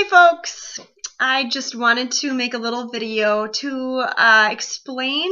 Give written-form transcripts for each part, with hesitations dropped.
folks, I just wanted to make a little video to explain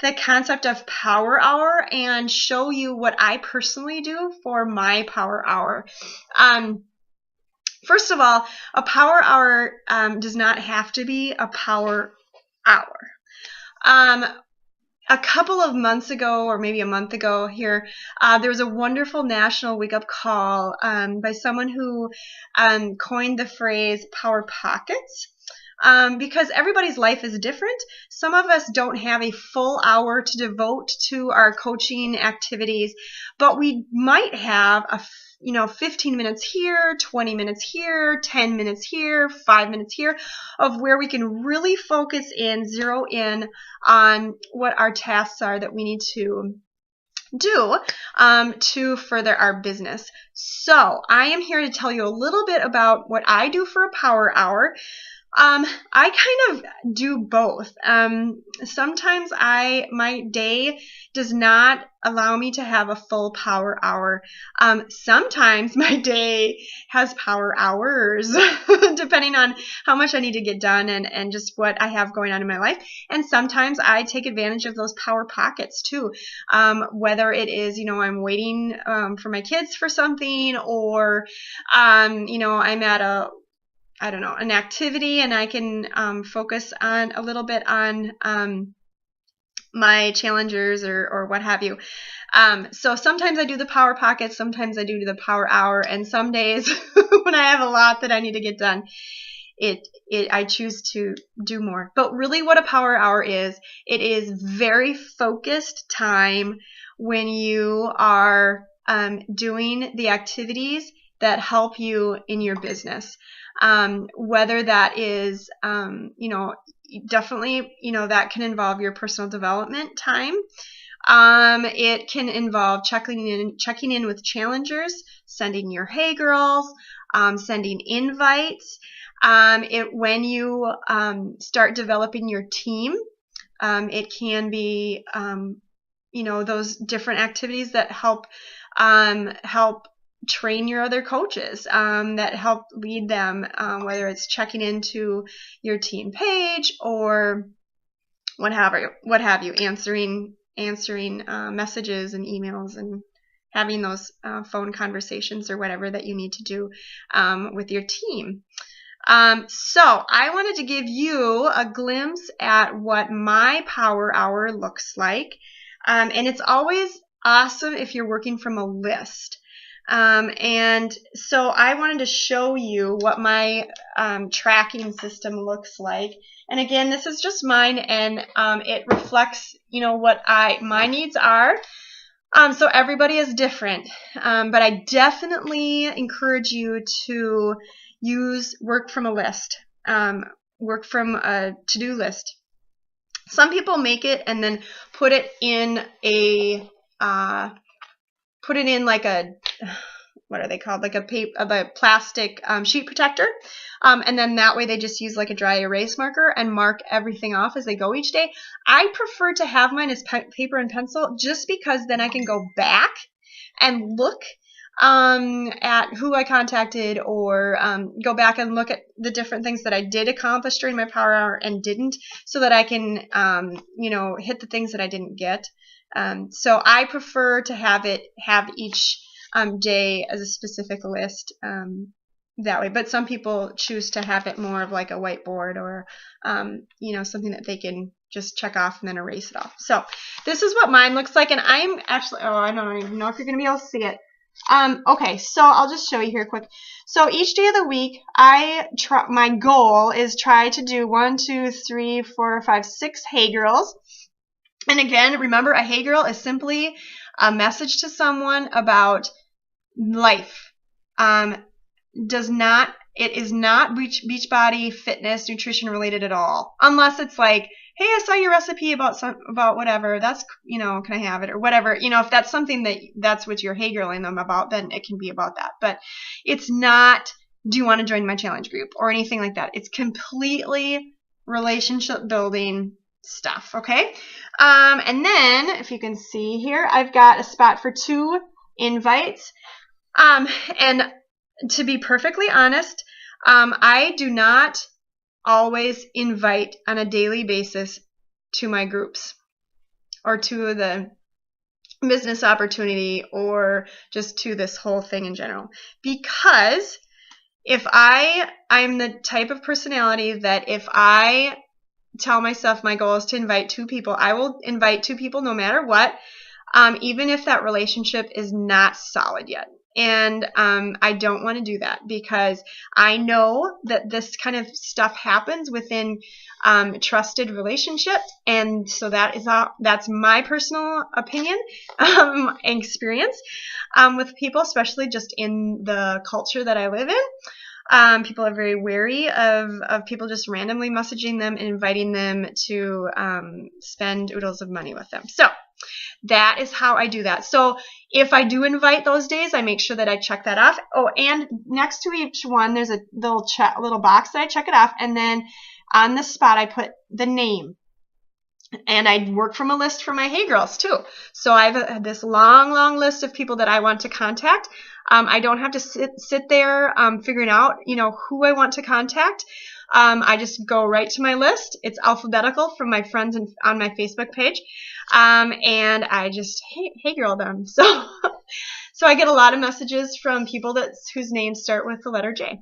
the concept of Power Hour and show you what I personally do for my Power Hour. First of all, a Power Hour does not have to be a Power Hour. A couple of months ago, or maybe a month ago here, there was a wonderful national wake-up call by someone who coined the phrase Power Pockets. Because everybody's life is different. Some of us don't have a full hour to devote to our coaching activities, but we might have 15 minutes here, 20 minutes here, 10 minutes here, 5 minutes here, of where we can really focus in, zero in on what our tasks are that we need to do to further our business. So I am here to tell you a little bit about what I do for a Power Hour. I kind of do both. Sometimes my day does not allow me to have a full Power Hour. Sometimes my day has Power Hours, depending on how much I need to get done and just what I have going on in my life. And sometimes I take advantage of those Power Pockets too. Whether it is, I'm waiting for my kids for something, or, I'm at an activity and I can focus on a little bit on my challengers or what have you. So sometimes I do the Power Pockets, sometimes I do the Power Hour, and some days when I have a lot that I need to get done, I choose to do more. But really what a Power Hour is, it is very focused time when you are doing the activities that help you in your business. Whether that is, definitely, that can involve your personal development time. It can involve checking in with challengers, sending your Hey Girls, sending invites. When you start developing your team, it can be, those different activities that help train your other coaches, that help lead them, whether it's checking into your team page or what have you, answering messages and emails and having those phone conversations or whatever that you need to do with your team. So I wanted to give you a glimpse at what my Power Hour looks like, and it's always awesome if you're working from a list. And so I wanted to show you what my tracking system looks like. And again, this is just mine, and it reflects, what my needs are. So everybody is different, but I definitely encourage you to work from a list, work from a to-do list. Some people make it and then put it in like a, what are they called? Like a plastic sheet protector. And then that way they just use like a dry erase marker and mark everything off as they go each day. I prefer to have mine as paper and pencil, just because then I can go back and look at who I contacted, or go back and look at the different things that I did accomplish during my Power Hour and didn't, so that I can, hit the things that I didn't get. So I prefer to have each day as a specific list that way. But some people choose to have it more of like a whiteboard, or something that they can just check off and then erase it off. So this is what mine looks like, and I'm actually, I don't even know if you're going to be able to see it. Okay, so I'll just show you here quick. So each day of the week, my goal is try to do 1, 2, 3, 4, 5, 6 Hey Girls. And again, remember, a Hey Girl is simply a message to someone about life. It is not Beachbody fitness nutrition related at all, unless it's like, hey, I saw your recipe about whatever. That's, can I have it, or whatever. If that's something that's what you're Hey Girling them about, then it can be about that. But it's not, do you want to join my challenge group, or anything like that. It's completely relationship building stuff. Okay. And then if you can see here, I've got a spot for 2 invites. And to be perfectly honest, I do not always invite on a daily basis to my groups or to the business opportunity or just to this whole thing in general, because if I'm the type of personality that if I tell myself my goal is to invite 2 people, I will invite 2 people no matter what, even if that relationship is not solid yet. And I don't want to do that because I know that this kind of stuff happens within trusted relationships, and so that's my personal opinion, experience with people, especially just in the culture that I live in. People are very wary of people just randomly messaging them and inviting them to spend oodles of money with them. So that is how I do that. So if I do invite those days, I make sure that I check that off. Oh, and next to each one, there's a little box that I check it off. And then on the spot, I put the name. And I work from a list for my Hey Girls too. So I have this long list of people that I want to contact. I don't have to sit there figuring out, who I want to contact. I just go right to my list. It's alphabetical from my friends on my Facebook page. And I just hey girl them. So I get a lot of messages from people whose names start with the letter J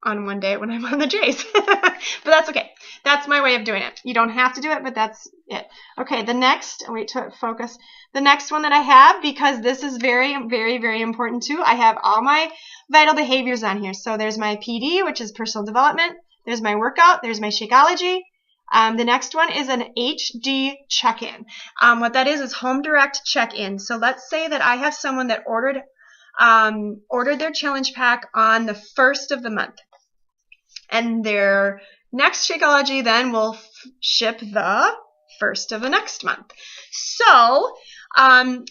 on one day when I'm on the J's. But that's okay. That's my way of doing it. You don't have to do it, but that's it. Okay, wait till it focus. The next one that I have, because this is very, very, very important too, I have all my vital behaviors on here. So there's my PD, which is personal development. There's my workout. There's my Shakeology. The next one is an HD check-in. What that is home direct check-in. So let's say that I have someone that ordered their challenge pack on the 1st of the month. And their next Shakeology then will ship the 1st of the next month. So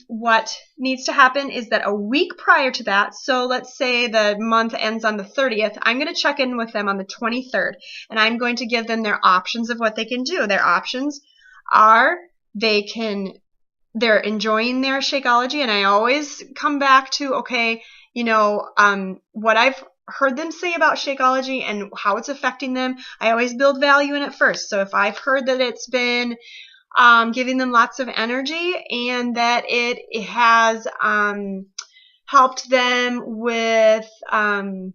what needs to happen is that a week prior to that, so let's say the month ends on the 30th, I'm going to check in with them on the 23rd, and I'm going to give them their options of what they can do. Their options are they're enjoying their Shakeology, and I always come back to, okay, what I've heard them say about Shakeology and how it's affecting them. I always build value in it first. So if I've heard that it's been giving them lots of energy and that it has helped them with, their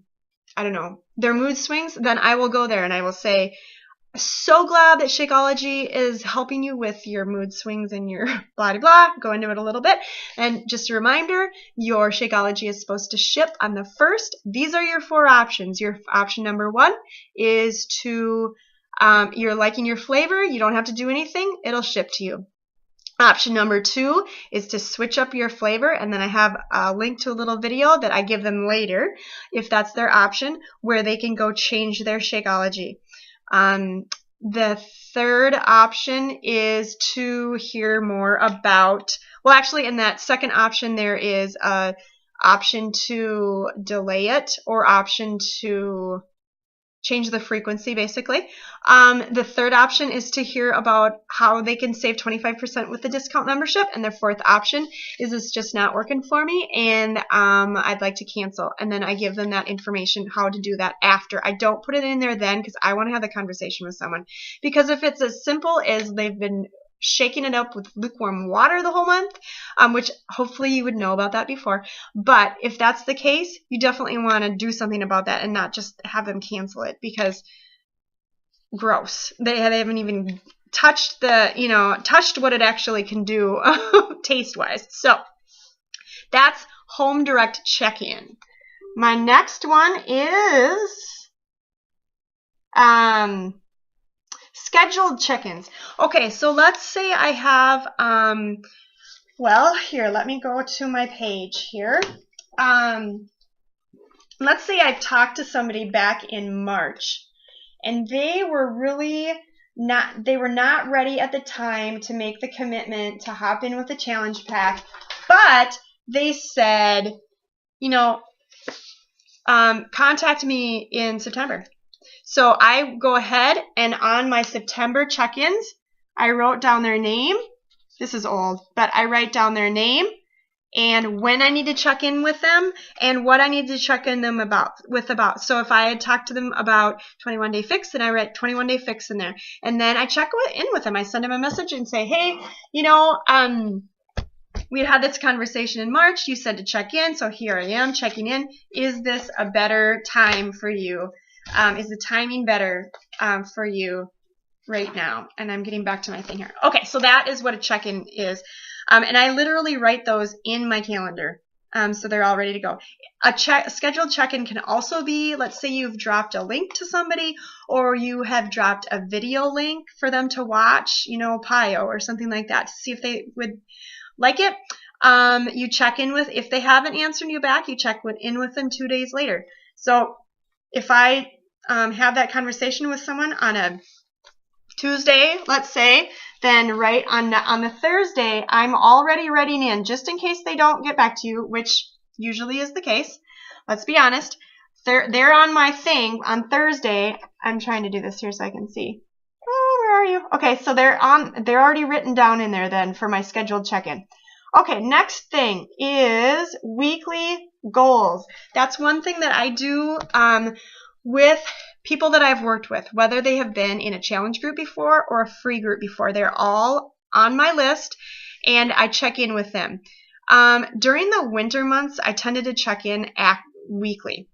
mood swings, then I will go there and I will say, so glad that Shakeology is helping you with your mood swings and your blah, blah, blah. Go into it a little bit. And just a reminder, your Shakeology is supposed to ship on the 1st. These are your 4 options. Your option number 1 is to, you're liking your flavor. You don't have to do anything. It'll ship to you. Option number 2 is to switch up your flavor, and then I have a link to a little video that I give them later, if that's their option, where they can go change their Shakeology. The third option is to hear more about, in that second option there is a option to delay it or option to change the frequency, basically. The third option is to hear about how they can save 25% with the discount membership. And their fourth option is it's just not working for me and I'd like to cancel. And then I give them that information, how to do that after. I don't put it in there then because I want to have the conversation with someone. Because if it's as simple as they've been shaking it up with lukewarm water the whole month, which hopefully you would know about that before. But if that's the case, you definitely want to do something about that and not just have them cancel it because gross. They haven't even touched what it actually can do taste-wise. So that's home direct check-in. My next one is scheduled check-ins. Okay, so let's say I have, here, let me go to my page here. Let's say I talked to somebody back in March, and they were not ready at the time to make the commitment to hop in with the challenge pack, but they said, contact me in September. So I go ahead and on my September check-ins, I wrote down their name. This is old, but I write down their name, and when I need to check in with them and what I need to check in them about. So if I had talked to them about 21 Day Fix, then I write 21 Day Fix in there. And then I check in with them. I send them a message and say, hey, we had this conversation in March. You said to check in, so here I am checking in. Is this a better time for you? Is the timing better for you right now? And I'm getting back to my thing here. Okay, so that is what a check-in is. And I literally write those in my calendar. So they're all ready to go. A scheduled check-in can also be, let's say you've dropped a link to somebody, or you have dropped a video link for them to watch, PIO or something like that, to see if they would like it. You check in with, if they haven't answered you back, you check in with them 2 days later. So if I have that conversation with someone on a Tuesday, let's say, then right on the Thursday, I'm already writing in, just in case they don't get back to you, which usually is the case. Let's be honest. They're on my thing on Thursday. I'm trying to do this here so I can see. Oh, where are you? Okay, so they're already written down in there then for my scheduled check-in. Okay, next thing is weekly goals. That's one thing that I do with people that I've worked with, whether they have been in a challenge group before or a free group before. They're all on my list, and I check in with them. During the winter months, I tended to check in weekly.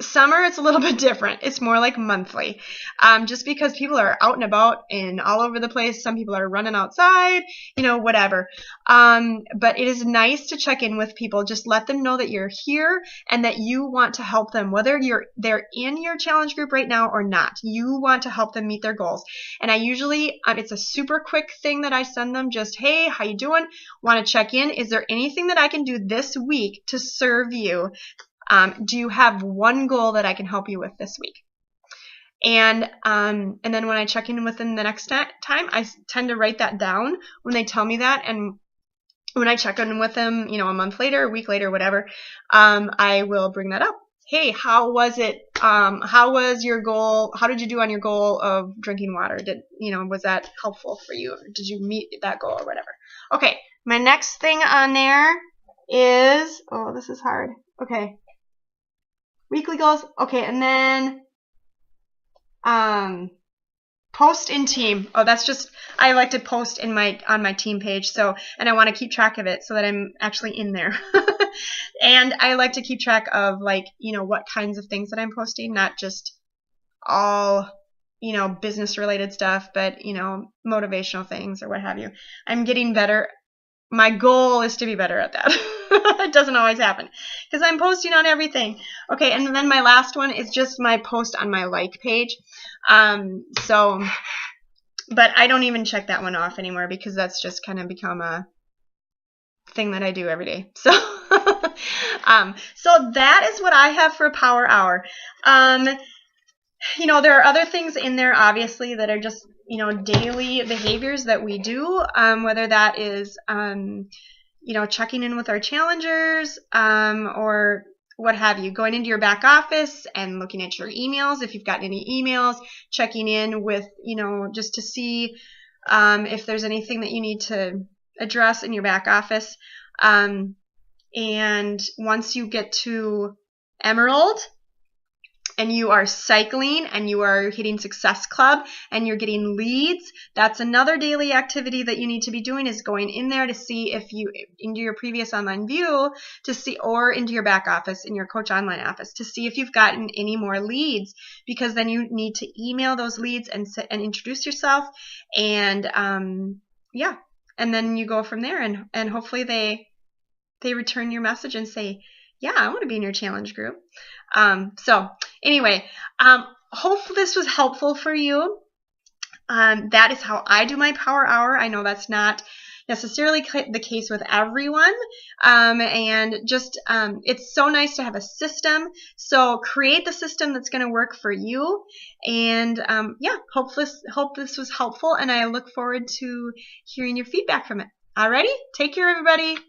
Summer, it's a little bit different. It's more like monthly, just because people are out and about and all over the place. Some people are running outside, whatever. But it is nice to check in with people. Just let them know that you're here and that you want to help them, whether they're in your challenge group right now or not. You want to help them meet their goals. And I usually, it's a super quick thing that I send them. Just, hey, how you doing? Want to check in? Is there anything that I can do this week to serve you? Do you have one goal that I can help you with this week? And then when I check in with them the next time, I tend to write that down when they tell me that. And when I check in with them, a month later, a week later, whatever, I will bring that up. Hey, how was it? How was your goal? How did you do on your goal of drinking water? Was that helpful for you? Or did you meet that goal or whatever? Okay, my next thing on there is, oh, this is hard. Okay. Weekly goals. Okay, and then post in team. Oh, that's just, I like to post on my team page. So, and I want to keep track of it so that I'm actually in there. And I like to keep track of what kinds of things that I'm posting, not just all, business related stuff, but, motivational things or what have you. I'm getting better. My goal is to be better at that. It doesn't always happen because I'm posting on everything. Okay, and then my last one is just my post on my like page. But I don't even check that one off anymore because that's just kind of become a thing that I do every day. So, so that is what I have for Power Hour. There are other things in there, obviously, that are just, daily behaviors that we do, whether that is, checking in with our challengers, or what have you, going into your back office and looking at your emails, if you've gotten any emails, checking in with, just to see, if there's anything that you need to address in your back office. And once you get to Emerald, and you are cycling and you are hitting Success Club and you're getting leads, that's another daily activity that you need to be doing, is going in there to see if you, into your previous online view, to see, or into your back office, in your Coach Online office, to see if you've gotten any more leads, because then you need to email those leads and introduce yourself, and yeah, and then you go from there, and hopefully they return your message and say, yeah, I want to be in your challenge group. So anyway, hopefully this was helpful for you. That is how I do my Power Hour. I know that's not necessarily the case with everyone. And just, it's so nice to have a system. So create the system that's going to work for you. And, yeah, hope this was helpful. And I look forward to hearing your feedback from it. Alrighty, take care, everybody.